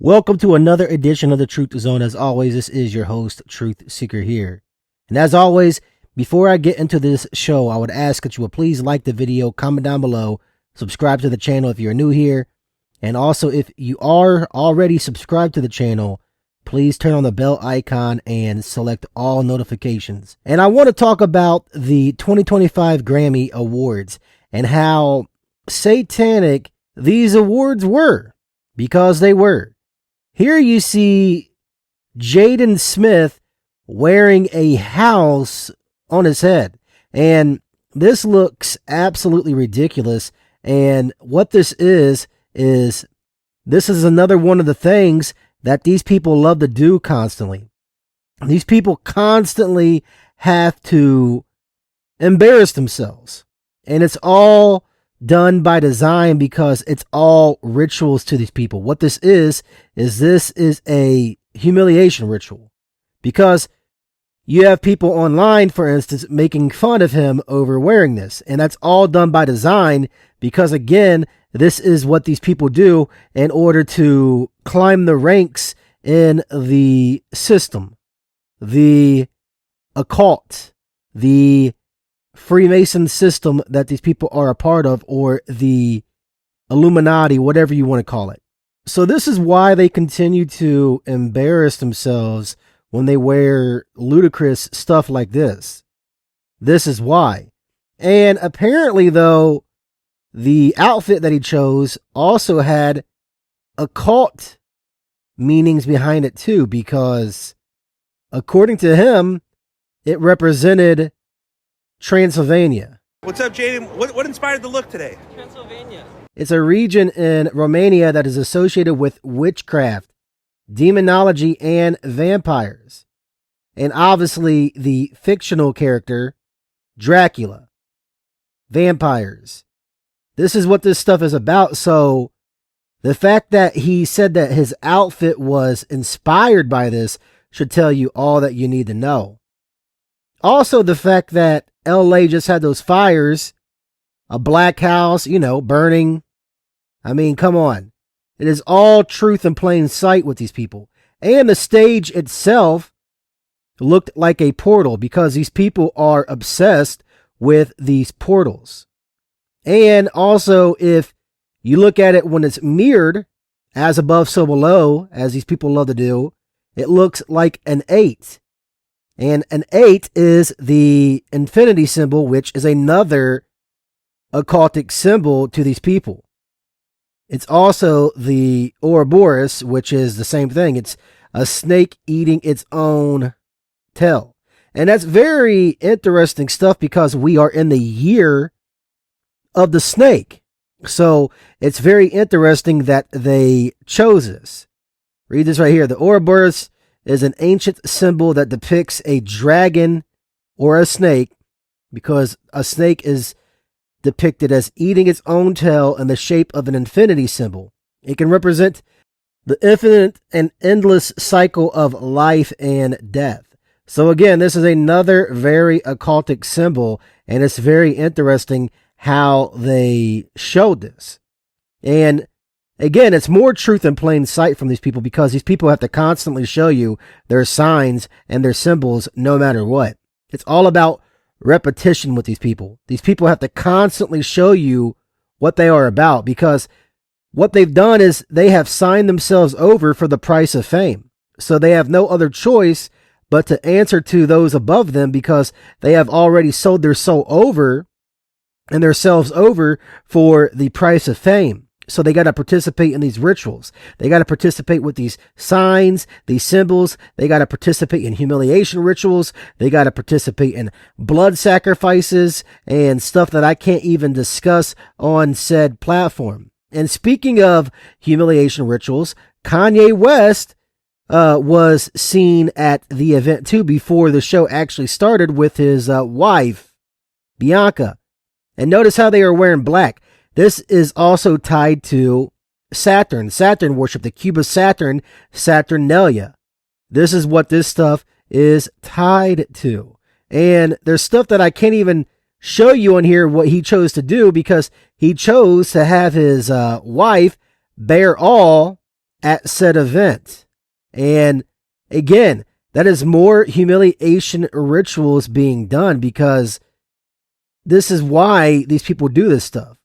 Welcome to another edition of the Truth Zone. As always, this is your host, Truth Seeker here. And as always, before I get into this show, I would ask that you would please like the video, comment down below, subscribe to the channel if you're new here. And also, if you are already subscribed to the channel, please turn on the bell icon and select all notifications. And I want to talk about the 2025 Grammy Awards and how satanic these awards were, because they were. Here you see Jaden Smith wearing a house on his head. And this looks absolutely ridiculous. And what this is this is another one of the things that these people love to do constantly. These people constantly have to embarrass themselves. And it's all done by design because it's all rituals to these people. What this is a humiliation ritual, because you have people online, for instance, making fun of him over wearing this. And that's all done by design because, again, this is what these people do in order to climb the ranks in the system, the occult, the Freemason system that these people are a part of, or the Illuminati, whatever you want to call it. So this is why they continue to embarrass themselves when they wear ludicrous stuff like this. This is why. And apparently, though, the outfit that he chose also had occult meanings behind it too, because according to him, it represented Transylvania. What's up, Jaden? What inspired the look today? Transylvania. It's a region in Romania that is associated with witchcraft, demonology, and vampires. And obviously the fictional character, Dracula. Vampires. This is what this stuff is about. So the fact that he said that his outfit was inspired by this should tell you all that you need to know. Also, the fact that LA just had those fires, a black house, burning. I mean, come on. It is all truth in plain sight with these people. And the stage itself looked like a portal because these people are obsessed with these portals. And also, if you look at it when it's mirrored, as above, so below, as these people love to do, it looks like an 8. And an 8 is the infinity symbol, which is another occultic symbol to these people. It's also the Ouroboros, which is the same thing. It's a snake eating its own tail. And that's very interesting stuff because we are in the year of the snake. So it's very interesting that they chose this. Read this right here. The Ouroboros is an ancient symbol that depicts a dragon or a snake, because a snake is depicted as eating its own tail in the shape of an infinity symbol. It can represent the infinite and endless cycle of life and death. So again, this is another very occultic symbol, and it's very interesting how they showed this. And again, it's more truth in plain sight from these people because these people have to constantly show you their signs and their symbols no matter what. It's all about repetition with these people. These people have to constantly show you what they are about because what they've done is they have signed themselves over for the price of fame. So they have no other choice but to answer to those above them because they have already sold their soul over and themselves over for the price of fame. So they got to participate in these rituals. They got to participate with these signs, these symbols. They got to participate in humiliation rituals. They got to participate in blood sacrifices and stuff that I can't even discuss on said platform. And speaking of humiliation rituals, Kanye West was seen at the event too before the show actually started with his wife, Bianca. And notice how they are wearing black. This is also tied to Saturn. Saturn worship, the cube of Saturn, Saturnalia. This is what this stuff is tied to. And there's stuff that I can't even show you on here what he chose to do because he chose to have his wife bear all at said event. And again, that is more humiliation rituals being done, because this is why these people do this stuff.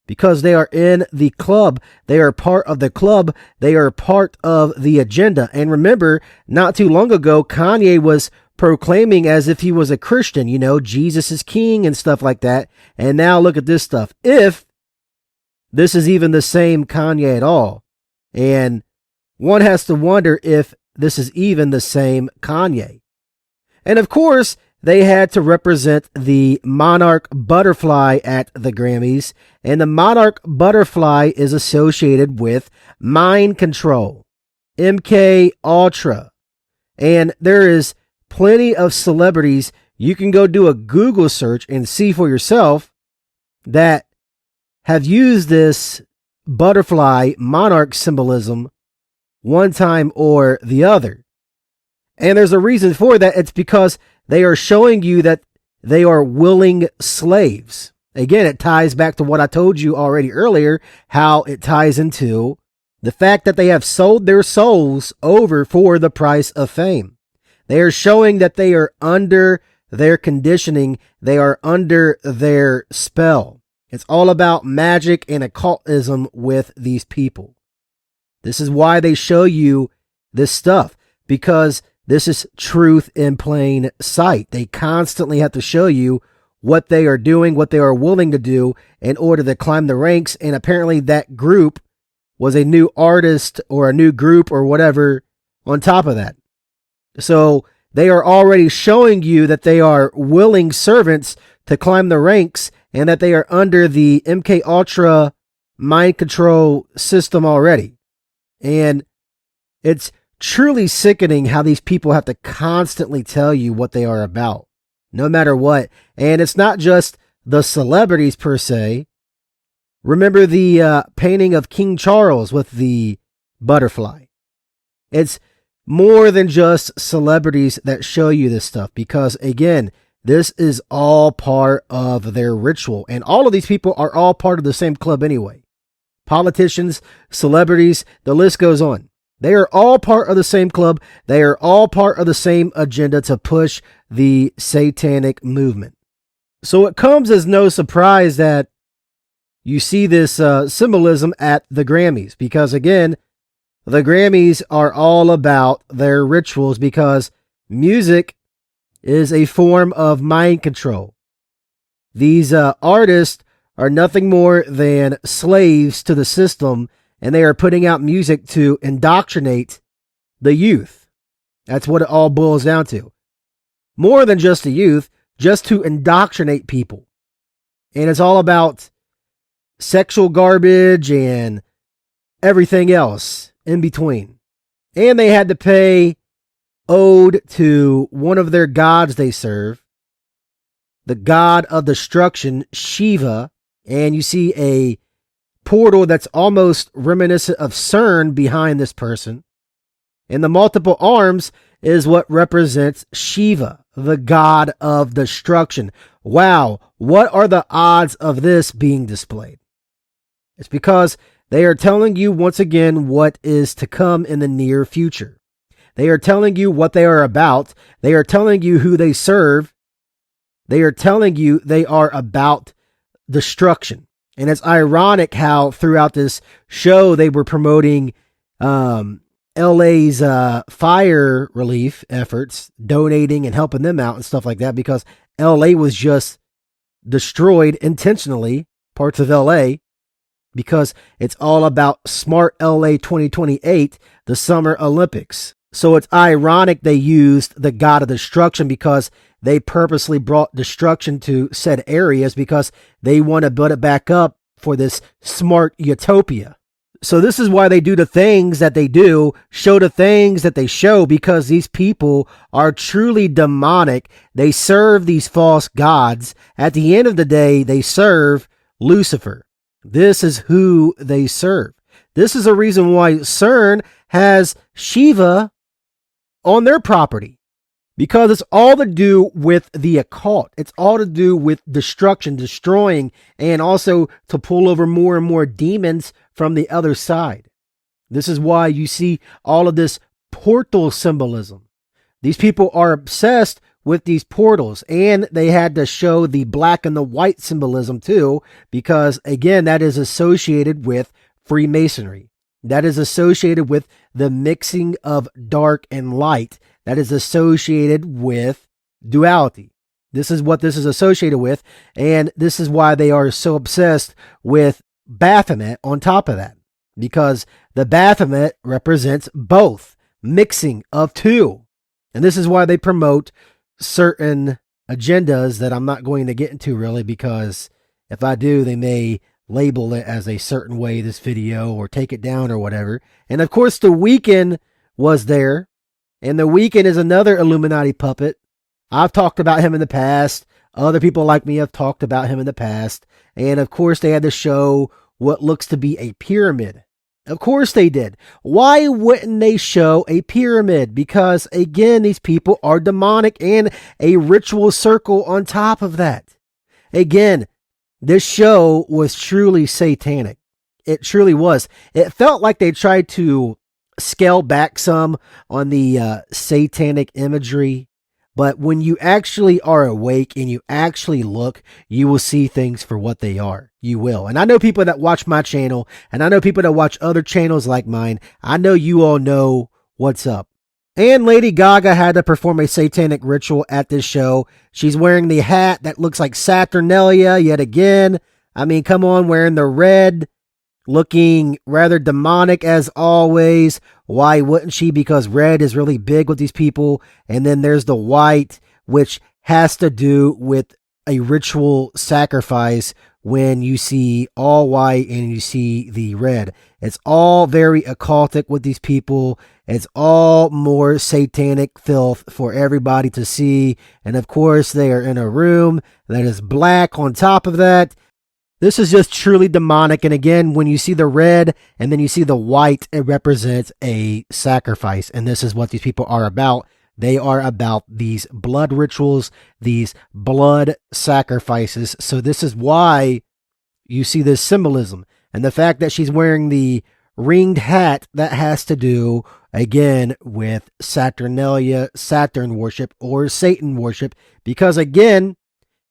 Because they are in the club. They are part of the club. They are part of the agenda. And remember, not too long ago, Kanye was proclaiming as if he was a Christian, Jesus is king and stuff like that. And now look at this stuff. If this is even the same Kanye at all. And one has to wonder if this is even the same Kanye. And of course, they had to represent the monarch butterfly at the Grammys. And the monarch butterfly is associated with mind control, MK Ultra. And there is plenty of celebrities. You can go do a Google search and see for yourself that have used this butterfly monarch symbolism one time or the other. And there's a reason for that. It's because they are showing you that they are willing slaves. Again, it ties back to what I told you already earlier, how it ties into the fact that they have sold their souls over for the price of fame. They are showing that they are under their conditioning. They are under their spell. It's all about magic and occultism with these people. This is why they show you this stuff, because this is truth in plain sight. They constantly have to show you what they are doing, what they are willing to do in order to climb the ranks. And apparently that group was a new artist or a new group or whatever on top of that. So they are already showing you that they are willing servants to climb the ranks and that they are under the MK Ultra mind control system already. And it's truly sickening how these people have to constantly tell you what they are about, no matter what. And it's not just the celebrities per se. Remember the painting of King Charles with the butterfly. It's more than just celebrities that show you this stuff, because again, this is all part of their ritual. And all of these people are all part of the same club anyway. Politicians, celebrities, the list goes on. They are all part of the same club. They are all part of the same agenda to push the satanic movement. So it comes as no surprise that you see this symbolism at the Grammys, because again, the Grammys are all about their rituals, because music is a form of mind control. These artists are nothing more than slaves to the system, and they are putting out music to indoctrinate the youth. That's what it all boils down to. More than just the youth, just to indoctrinate people. And it's all about sexual garbage and everything else in between. And they had to pay ode to one of their gods they serve, the god of destruction, Shiva. And you see a portal that's almost reminiscent of CERN behind this person. And the multiple arms is what represents Shiva, the god of destruction. Wow, what are the odds of this being displayed? It's because they are telling you once again what is to come in the near future. They are telling you what they are about. They are telling you who they serve. They are telling you they are about destruction. And it's ironic how throughout this show they were promoting LA's fire relief efforts, donating and helping them out and stuff like that, because LA was just destroyed intentionally, parts of LA, because it's all about Smart LA 2028, the Summer Olympics. So it's ironic they used the god of destruction, because they purposely brought destruction to said areas because they want to build it back up for this smart utopia. So this is why they do the things that they do, show the things that they show, because these people are truly demonic. They serve these false gods. At the end of the day, they serve Lucifer. This is who they serve. This is a reason why CERN has Shiva on their property, because it's all to do with the occult. It's all to do with destruction, destroying, and also to pull over more and more demons from the other side. This is why you see all of this portal symbolism. These people are obsessed with these portals, and they had to show the black and the white symbolism too, because again, that is associated with Freemasonry. That is associated with the mixing of dark and light. That is associated with duality. This is what this is associated with, and this is why they are so obsessed with Baphomet on top of that, because the Baphomet represents both, mixing of two. And this is why they promote certain agendas that I'm not going to get into really, because if I do, they may label it as a certain way, this video, or take it down or whatever. And of course, the Weeknd was there, and the Weeknd is another Illuminati puppet. I've talked about him in the past. Other people like me have talked about him in the past. And of course, they had to show what looks to be a pyramid. Of course they did. Why wouldn't they show a pyramid? Because again, these people are demonic, and a ritual circle on top of that. Again, this show was truly satanic. It truly was. It felt like they tried to scale back some on the satanic imagery. But when you actually are awake and you actually look, you will see things for what they are. You will. And I know people that watch my channel, and I know people that watch other channels like mine. I know you all know what's up. And Lady Gaga had to perform a satanic ritual at this show. She's wearing the hat that looks like Saturnalia yet again. I mean, come on, wearing the red, looking rather demonic as always. Why wouldn't she? Because red is really big with these people. And then there's the white, which has to do with a ritual sacrifice when you see all white and you see the red. It's all very occultic with these people. It's all more satanic filth for everybody to see. And of course, they are in a room that is black on top of that. This is just truly demonic. And again, when you see the red and then you see the white, it represents a sacrifice. And this is what these people are about. They are about these blood rituals, these blood sacrifices. So this is why you see this symbolism. And the fact that she's wearing the ringed hat, that has to do, again, with Saturnalia, Saturn worship, or Satan worship. Because again,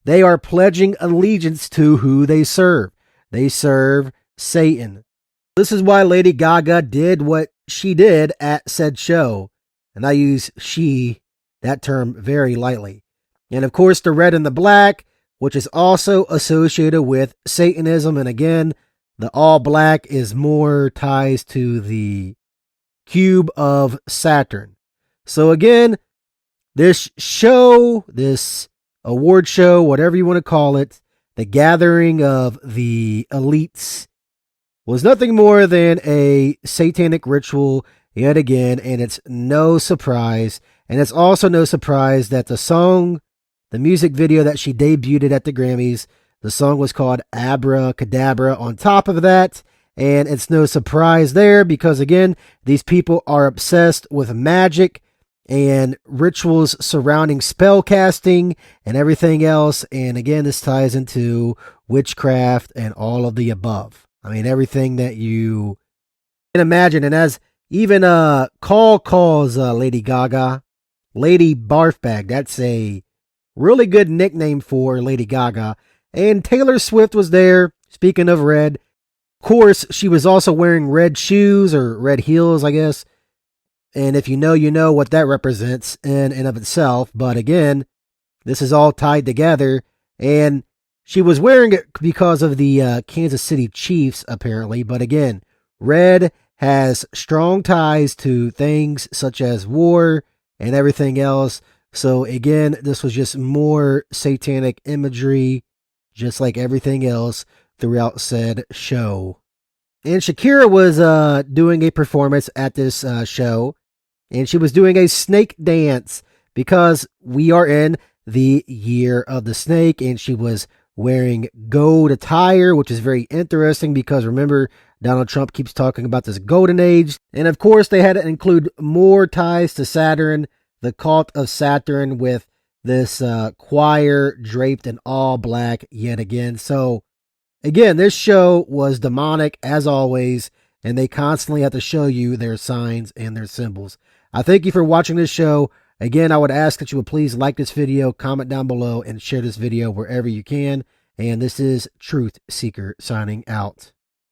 they are pledging allegiance to who they serve. They serve Satan. This is why Lady Gaga did what she did at said show. And I use she, that term, very lightly. And of course, the red and the black, which is also associated with Satanism. And again, the all black is more ties to the cube of Saturn. So again, this show, this award show, whatever you want to call it, the gathering of the elites, was nothing more than a satanic ritual yet again, and it's no surprise. And it's also no surprise that the song, the music video that she debuted at the Grammys, the song was called Abracadabra on top of that. And it's no surprise there because, again, these people are obsessed with magic and rituals surrounding spell casting and everything else. And again, this ties into witchcraft and all of the above. I mean, everything that you can imagine. And as even calls Lady Gaga Lady Barfbag. That's a really good nickname for Lady Gaga. And Taylor Swift was there. Speaking of red, of course, she was also wearing red shoes or red heels, I guess. And if you know what that represents in and of itself. But again, this is all tied together. And she was wearing it because of the Kansas City Chiefs, apparently. But again, red has strong ties to things such as war and everything else. So again, this was just more satanic imagery, just like everything else throughout said show. And Shakira was doing a performance at this show, and she was doing a snake dance because we are in the year of the snake, and she was wearing gold attire, which is very interesting because remember, Donald Trump keeps talking about this golden age. And of course, they had to include more ties to Saturn, the cult of Saturn, with this choir draped in all black yet again. So again, this show was demonic as always. and they constantly have to show you their signs and their symbols. I thank you for watching this show. Again, I would ask that you would please like this video, comment down below, and share this video wherever you can. And this is Truth Seeker signing out.